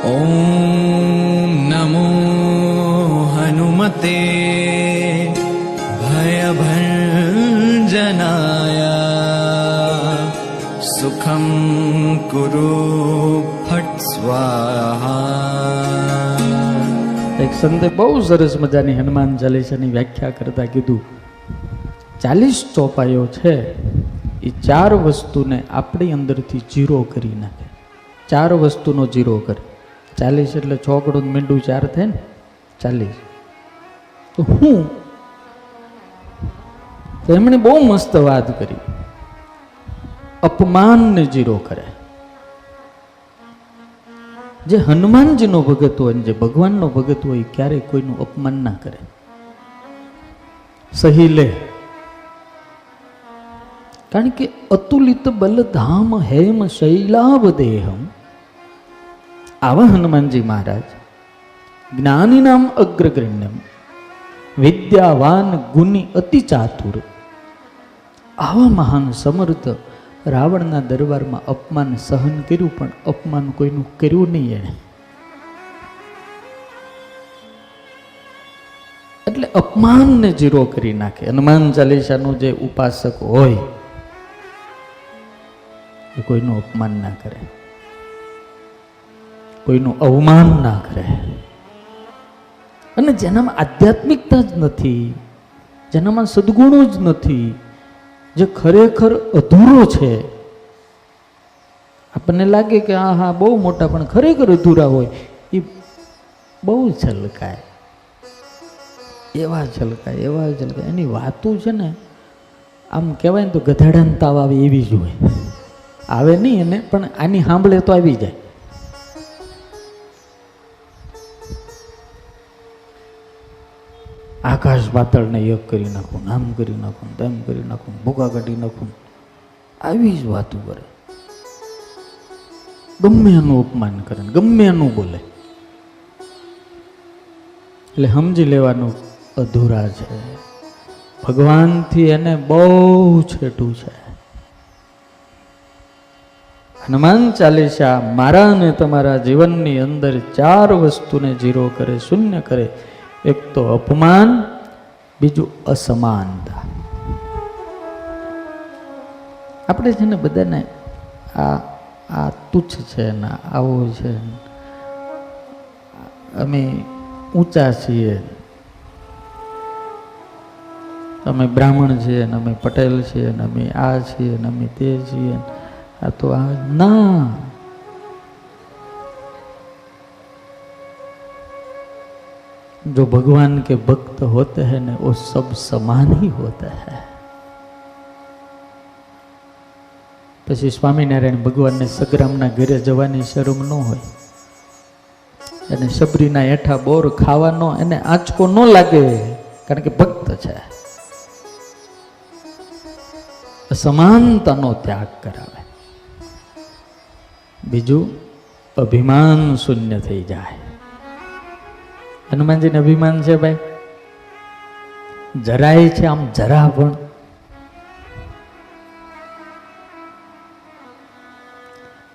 ॐ नमो हनुमते भयभञ्जनाय सुखं कुरु फट् स्वाहा। એક સંતે બહુ સરસ મજાની હનુમાન ચાલીસાની વ્યાખ્યા કરતા કીધું 40 ચોપાઈઓ છે એ 4 વસ્તુને આપણી અંદરથી જીરો કરી નાખે. 4 વસ્તુનો જીરો કરે. 40 એટલે છોકડું મીંડું 4 થાય ને 40. તો હું તો એમણે બહુ મસ્ત વાત કરી. અપમાનને જીરો કરે. જે હનુમાનજીનો ભગત હોય જે ભગવાનનો ભગત હોય ક્યારેય કોઈનું અપમાન ના કરે, સહી લે. કારણ કે અતુલિત બલધામ હેમ શૈલાવદેહમ, આવા હનુમાનજી મહારાજ જ્ઞાનીનામ અગ્રગણ્યમ વિદ્યાવાન ગુણી અતિ ચાતુર, આવા મહાન સમર્થ રાવણના દરબારમાં અપમાન સહન કર્યું, પણ અપમાન કોઈનું કર્યું નહીં એણે. એટલે અપમાનને જીરો કરી નાખે. હનુમાન ચાલીસાનો જે ઉપાસક હોય એ કોઈનું અપમાન ના કરે, કોઈનું અવમાન ના કરે. અને જેનામાં આધ્યાત્મિકતા જ નથી, જેનામાં સદગુણો જ નથી, જે ખરેખર અધૂરો છે, આપણને લાગે કે હા બહુ મોટા, પણ ખરેખર અધૂરા હોય એ બહુ છલકાય, એવા છલકાય, એવા છલકાય. એની વાતો છે ને આમ કહેવાય ને તો ગધેડાને તાવ આવે એવી જ હોય. આવે નહીં એને, પણ આની સાંભળે તો આવી જાય. આકાશ પાતળને એક કરી નાખું, આમ કરી નાખું, તેમ કરી નાખું, ભૂકા કાઢી નાખું, આવી જ વાતો કરે. ગમે એનું અપમાન કરે, ગમે એનું બોલે. એટલે સમજી લેવાનું અધૂરા છે. ભગવાનથી એને બહુ છેટું છે. હનુમાન ચાલીસા મારા અને તમારા જીવનની અંદર 4 વસ્તુને જીરો કરે, શૂન્ય કરે. એક તો અપમાન, બીજું અસમાનતા. આપણે છે ને બધાને આ તુચ્છ છે ને આવો છે, અમે ઊંચા છીએ, અમે બ્રાહ્મણ છીએ ને અમે પટેલ છીએ ને અમે આ છીએ ને અમે તે છીએ, આ તો આ ના. जो भगवान के भक्त होते हैं ना वो सब समान ही होता है. પછી સ્વામિનારાયણ ભગવાનને સગ્રામના ઘરે જવાની શરમ ન હોય, અને સબરીના હેઠા બોર ખાવાનો એને આંચકો ન લાગે, કારણ કે ભક્ત છે. સમાનતાનો ત્યાગ કરાવે. બીજું અભિમાન શૂન્ય થઈ જાય. હનુમાનજીને અભિમાન છે ભાઈ, જરાય છે આમ જરા પણ.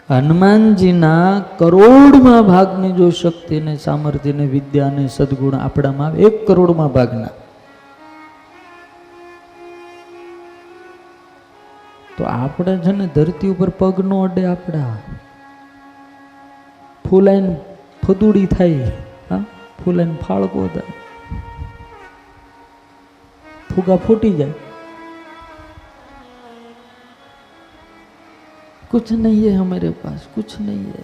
હનુમાનજીના કરોડમાં ભાગની જો શક્તિ ને સામર્થ્ય ને વિદ્યા ને સદગુણ આપણામાં આવે, 1 કરોડમાં ભાગના, તો આપણે છે ને ધરતી ઉપર પગ નો અડે. આપણા ફૂલાઈને ફદુડી થાય, હા, ફૂલાઈને ફાળકો થાય, ફુગા ફૂટી જાય. कुछ नहीं है हमारे पास, कुछ नहीं है.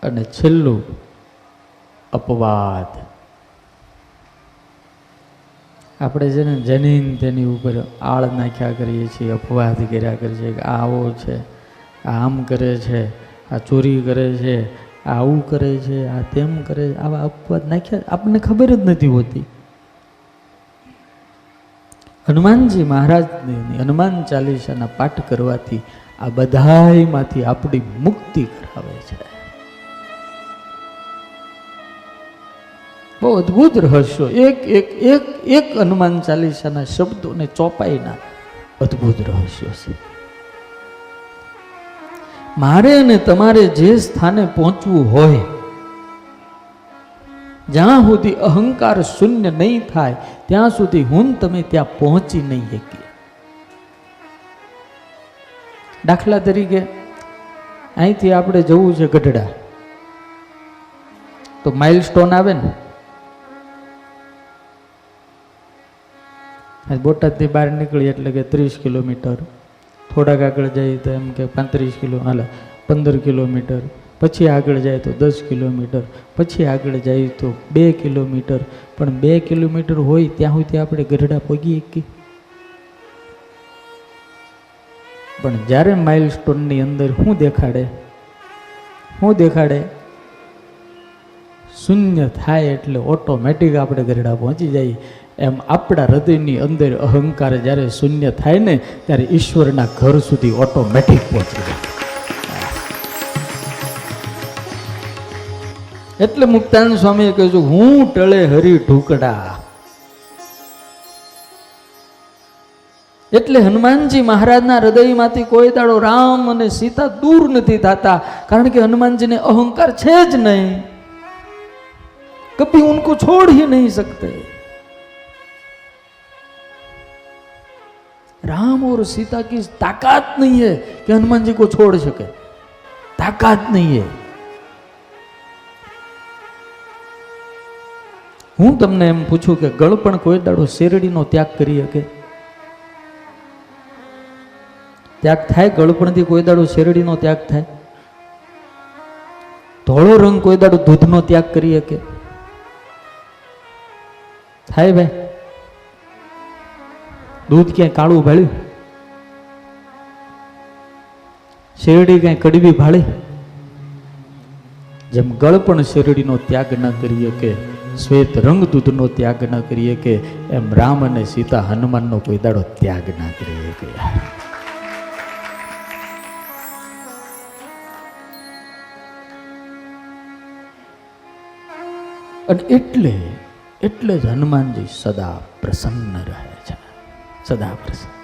અને છેલ્લું અપવાદ. આપણે છે ને જેની તેની ઉપર આળ નાખ્યા કરીએ છીએ, અપવાદ કર્યા કરીએ છીએ કે આવો છે, આમ કરે છે, આ ચોરી કરે છે, આવું કરે છે, આ તેમ કરે છે. આવા અપવાદ નાખ્યા આપણને ખબર જ નથી હોતી. હનુમાનજી મહારાજની હનુમાન ચાલીસાના પાઠ કરવાથી આ બધાયમાંથી આપણી મુક્તિ કરાવે છે. બહુ અદ્ભુત રહસ્યો. એક હનુમાન ચાલીસાના શબ્દોને ચોપાઈના અદ્ભુત રહસ્યો છે. મારે અને તમારે જે સ્થાને પહોંચવું હોય, જ્યાં સુધી અહંકાર શૂન્ય નહીં થાય ત્યાં સુધી હું તમે ત્યાં પહોંચી નહીં શકીએ. દાખલા તરીકે અહીંથી આપણે જવું છે ગઢડા, તો માઇલસ્ટોન આવે ને, બોટાદથી બહાર નીકળી એટલે કે 30 કિલોમીટર, થોડાક આગળ જાય તો એમ કે 35 કિલો 15 કિલોમીટર, પછી આગળ જાય તો 10 કિલોમીટર, પછી આગળ જાય તો 2 કિલોમીટર. પણ 2 કિલોમીટર હોય ત્યાં સુધી આપણે ગઢડા પહોંચી શકીએ. પણ જ્યારે માઇલસ્ટોનની અંદર શું દેખાડે, શૂન્ય થાય એટલે ઓટોમેટિક આપણે ગઢડા પહોંચી જઈએ. એમ આપણા હૃદયની અંદર અહંકાર જ્યારે શૂન્ય થાય ને ત્યારે ઈશ્વરના ઘર સુધી ઓટોમેટિક પહોંચી જાય. એટલે મુક્તાનંદ સ્વામીએ કહ્યું, હું ટળે હરી ઢુકડા. એટલે હનુમાનજી મહારાજના હૃદયમાંથી કોઈ દાડો રામ અને સીતા દૂર નથી થતા, કારણ કે હનુમાનજીને અહંકાર છે જ નહીં. કભી ઉनको छोड़ ही नहीं सकते. राम और सीता की ताकत नहीं है कि हनुमान जी को छोड़ सके, ताकत नहीं है. હું તમને એમ પૂછું કે ગળપણ કોઈ દાડો શેરડીનો ત્યાગ કરી શકે? ત્યાગ થાય? ગળપણથી કોઈ દાડો શેરડીનો ત્યાગ થાય? ધોળો રંગ કોઈ દાડો દૂધનો ત્યાગ કરી શકે? થાય ભાઈ? દૂધ ક્યાંય કાળું ભાળ્યું? શેરડી ક્યાંય કડવી ભાળી? જેમ ગળપણ શેરડીનો ત્યાગ ન કરી શકે, શ્વેત રંગ દૂધનો ત્યાગ ન કરી શકે, એમ રામ અને સીતા હનુમાનનો કોઈ દાડો ત્યાગ ના કરી શકે. અને એટલે જ હનુમાનજી સદા પ્રસન્ન રહે છે, સદા પ્રસન્ન.